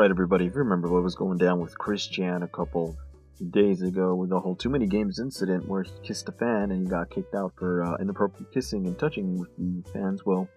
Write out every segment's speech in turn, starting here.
Alright everybody, if you remember what was going down with Chris Chan a couple days ago with the whole too many games incident where he kissed a fan and he got kicked out for inappropriate kissing and touching with the fans, well,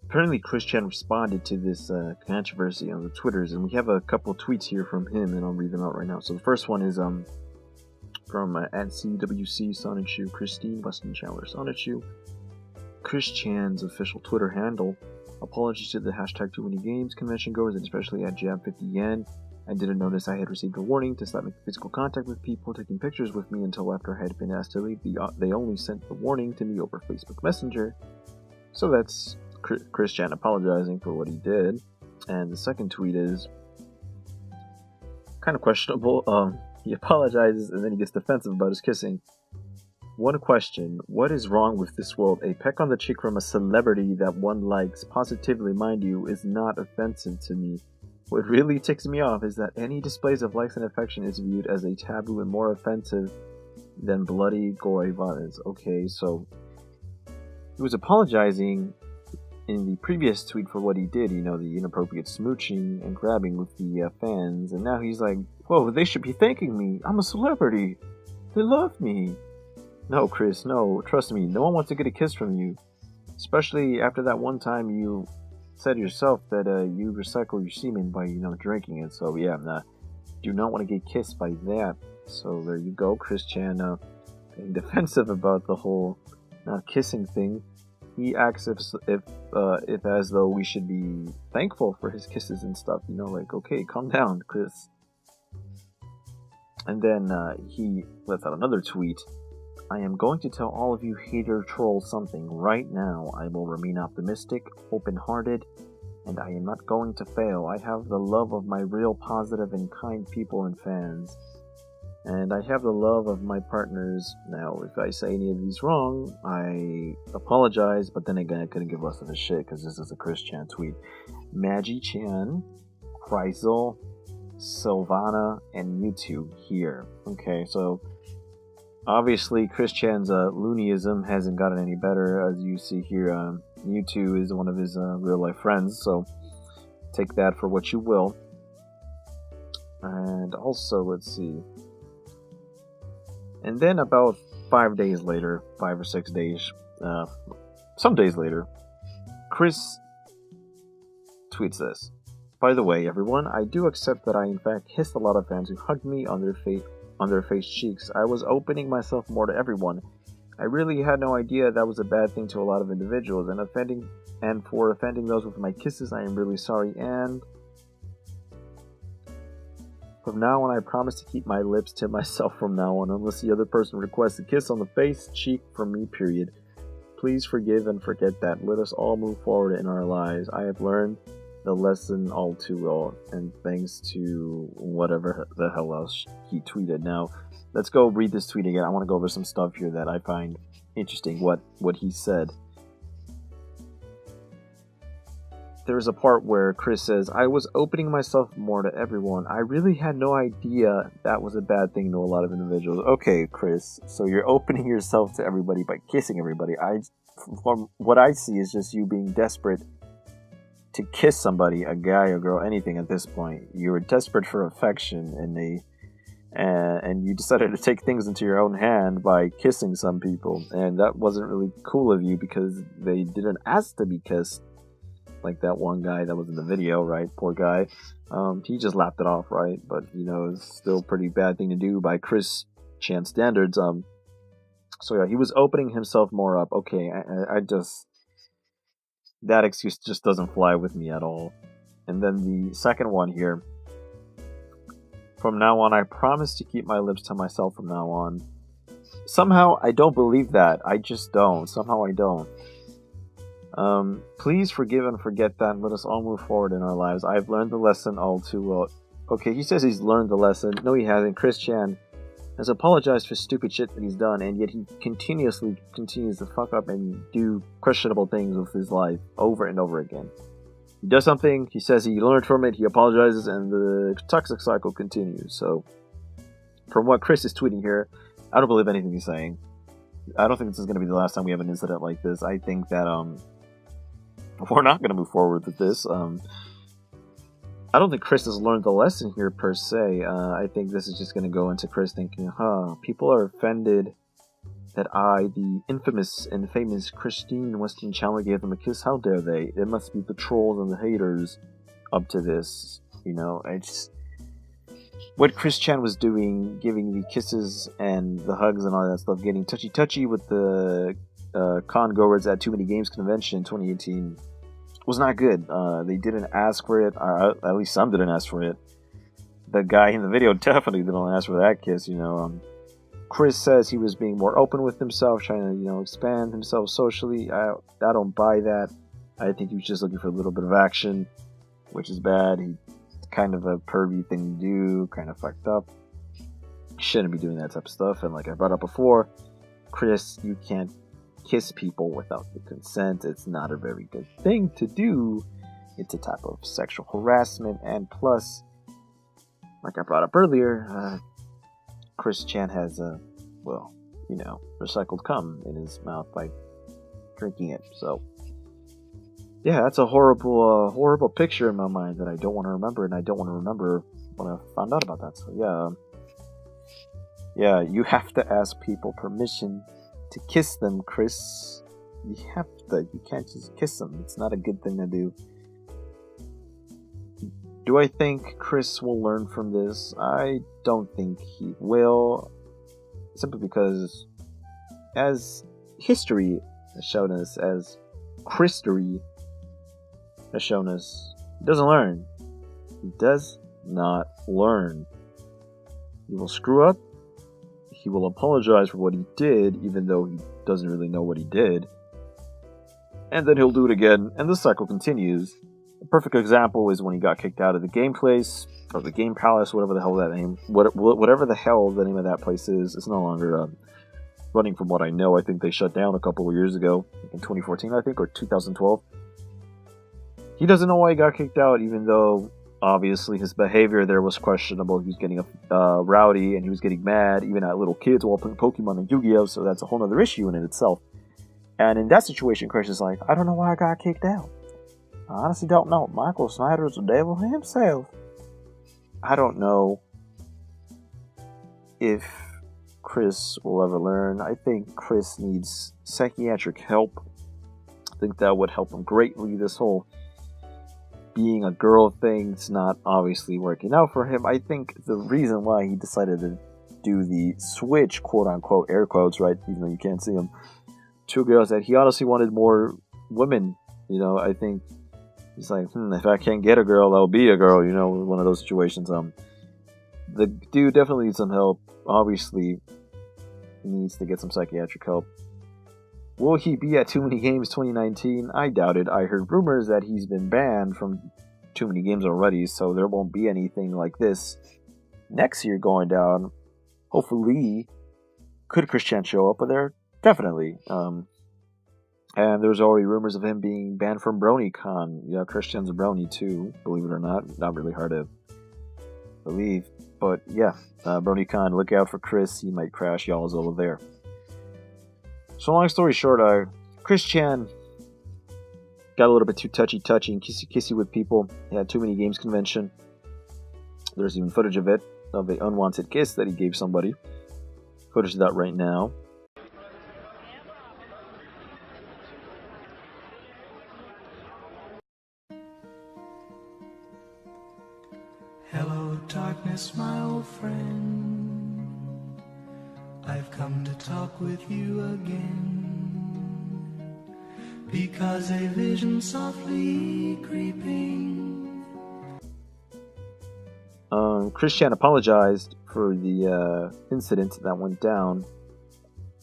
apparently Chris Chan responded to this controversy on the Twitters, and we have a couple tweets here from him, and I'll read them out right now. So the first one is from at CWC Sonichu Christine Weston Chandler Sonichu. Chris Chan's official Twitter handle. Apologies to the hashtag too many games convention goers, and especially at Jab 50 Yen. I didn't notice I had received a warning to stop making physical contact with people taking pictures with me until after I had been asked to leave. They only sent the warning to me over Facebook Messenger. So that's Chris Chan apologizing for what he did. And the second tweet is kind of questionable. He apologizes and then he gets defensive about his kissing. One question: what is wrong with this world? A peck on the cheek from a celebrity that one likes, positively mind you, is not offensive to me. What really ticks me off is that any displays of likes and affection is viewed as a taboo and more offensive than bloody gory violence. Okay, so he was apologizing in the previous tweet for what he did, you know, the inappropriate smooching and grabbing with the fans, and now he's like, whoa, they should be thanking me. I'm a celebrity. They love me. No, Chris, no. Trust me, no one wants to get a kiss from you. Especially after that one time you said yourself that you recycle your semen by, drinking it. So, yeah, do not want to get kissed by that. So, there you go. Chris Chan being defensive about the whole kissing thing. He acts if as though we should be thankful for his kisses and stuff. Like, okay, calm down, Chris. And then he lets out another tweet. I am going to tell all of you hater trolls something right now. I will remain optimistic, open-hearted, and I am not going to fail. I have the love of my real positive and kind people and fans. And I have the love of my partners. Now, if I say any of these wrong, I apologize, but then again, I couldn't give less of a shit because this is a Chris Chan tweet. Maggie Chan, Kreisel, Silvana, and Mewtwo here. Okay, so obviously, Chris Chan's loonyism hasn't gotten any better. As you see here, Mewtwo is one of his real-life friends, so take that for what you will. And also, let's see. And then about 5 days later, 5 or 6 days, some days later, Chris tweets this. By the way, everyone, I do accept that I in fact kissed a lot of fans who hugged me on their face cheeks. I was opening myself more to everyone. I really had no idea that was a bad thing to a lot of individuals, and for offending those with my kisses, I am really sorry, and from now on, I promise to keep my lips to myself from now on, unless the other person requests a kiss on the face, cheek from me, period. Please forgive and forget that. Let us all move forward in our lives. I have learned the lesson all too well, and thanks to whatever the hell else he tweeted. Now, let's go read this tweet again. I want to go over some stuff here that I find interesting, what he said. There's a part where Chris says, I was opening myself more to everyone. I really had no idea that was a bad thing to a lot of individuals. Okay, Chris, so you're opening yourself to everybody by kissing everybody. From what I see is just you being desperate to kiss somebody, a guy, a girl, anything at this point. You were desperate for affection, and you decided to take things into your own hand by kissing some people, and that wasn't really cool of you because they didn't ask to be kissed, like that one guy that was in the video, right? Poor guy. He just laughed it off, right? But it's still a pretty bad thing to do by Chris Chan standards. So yeah, he was opening himself more up. Okay, I just, that excuse just doesn't fly with me at all. And then the second one here. From now on, I promise to keep my lips to myself from now on. Somehow, I don't believe that. I just don't. Somehow, I don't. Please forgive and forget that, and let us all move forward in our lives. I've learned the lesson all too well. Okay, he says he's learned the lesson. No, he hasn't. Chris Chan has apologized for stupid shit that he's done, and yet he continues to fuck up and do questionable things with his life over and over again. He does something, he says he learned from it, he apologizes, and the toxic cycle continues. So, from what Chris is tweeting here, I don't believe anything he's saying. I don't think this is going to be the last time we have an incident like this. I think that we're not going to move forward with this. I don't think Chris has learned the lesson here per se. I think this is just going to go into Chris thinking, people are offended that I, the infamous and famous Christine Weston Chandler, gave them a kiss. How dare they? It must be the trolls and the haters up to this. What Chris Chan was doing, giving the kisses and the hugs and all that stuff, getting touchy with the con-goers at Too Many Games Convention 2018 was not good. They didn't ask for it. At least some didn't ask for it. The guy in the video definitely didn't ask for that kiss, Chris says he was being more open with himself, trying to, expand himself socially. I don't buy that. I think he was just looking for a little bit of action, which is bad. It's kind of a pervy thing to do, kind of fucked up. Shouldn't be doing that type of stuff. And like I brought up before, Chris, you can't kiss people without the consent. It's not a very good thing to do. It's a type of sexual harassment, and plus, like I brought up earlier, Chris Chan has recycled cum in his mouth by drinking it. So, yeah, that's a horrible picture in my mind that I don't want to remember, and I don't want to remember when I found out about that. So, yeah, you have to ask people permission to kiss them, Chris. You can't just kiss them. It's not a good thing to do. Do I think Chris will learn from this? I don't think he will. Simply because, as history has shown us, as Christery has shown us, he doesn't learn. He does not learn. He will screw up. He will apologize for what he did, even though he doesn't really know what he did. And then he'll do it again, and the cycle continues. A perfect example is when he got kicked out of the game place, or the game palace, whatever the hell that name, whatever the hell the name of that place is. It's no longer running from what I know. I think they shut down a couple of years ago, in 2014, I think, or 2012. He doesn't know why he got kicked out, even though, obviously, his behavior there was questionable. He was getting rowdy, and he was getting mad, even at little kids while playing Pokemon and Yu-Gi-Oh! So that's a whole other issue in itself. And in that situation, Chris is like, I don't know why I got kicked out. I honestly don't know. Michael Snyder's the devil himself. I don't know if Chris will ever learn. I think Chris needs psychiatric help. I think that would help him greatly. This whole being a girl thing's not obviously working out for him. I think the reason why he decided to do the switch, quote-unquote, air quotes, right, even though you can't see him, to girls, that he honestly wanted more women. I think he's like, if I can't get a girl, I'll be a girl, one of those situations. The dude definitely needs some help. Obviously, he needs to get some psychiatric help. Will he be at Too Many Games 2019? I doubt it. I heard rumors that he's been banned from Too Many Games already, so there won't be anything like this next year going down. Hopefully, could Chris Chan show up there? Definitely. And there's already rumors of him being banned from BronyCon. Yeah, Christian's a brony too, believe it or not. Not really hard to believe. But yeah, BronyCon, look out for Chris. He might crash y'all's over there. So long story short, Chris Chan got a little bit too touchy and kissy with people. He had Too Many Games convention. There's even footage of it, of the unwanted kiss that he gave somebody. Footage of that right now. Hello, darkness, my old friend. I've come to talk with you again, because a vision softly creeping. Chris Chan apologized for the incident that went down,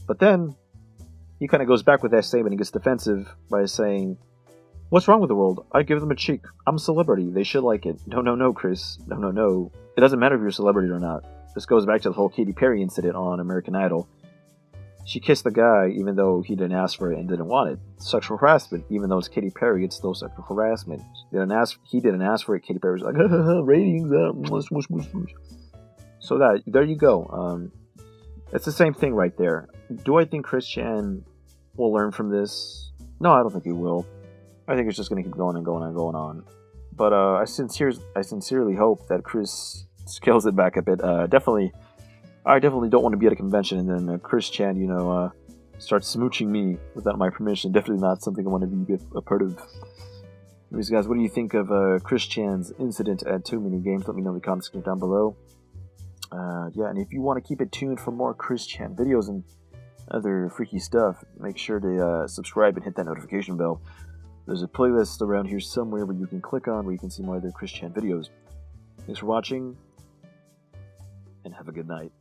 but then he kind of goes back with that statement. He gets defensive by saying, "What's wrong with the world? I give them a cheek. I'm a celebrity. They should like it." No, Chris. No. It doesn't matter if you're a celebrity or not. This goes back to the whole Katy Perry incident on American Idol. She kissed the guy even though he didn't ask for it and didn't want it. Sexual harassment. Even though it's Katy Perry, it's still sexual harassment. He didn't ask for it. Katy Perry was like, ratings up. So there you go. It's the same thing right there. Do I think Chris Chan will learn from this? No, I don't think he will. I think it's just going to keep going and going and going on. But I sincerely hope that Chris scales it back a bit. I definitely don't want to be at a convention and then Chris Chan, starts smooching me without my permission. Definitely not something I want to be a part of. Anyways, guys, what do you think of Chris Chan's incident at Too Many Games? Let me know in the comments down below. And if you want to keep it tuned for more Chris Chan videos and other freaky stuff, make sure to subscribe and hit that notification bell. There's a playlist around here somewhere where you can click on where you can see more other Chris Chan videos. Thanks for watching, and have a good night.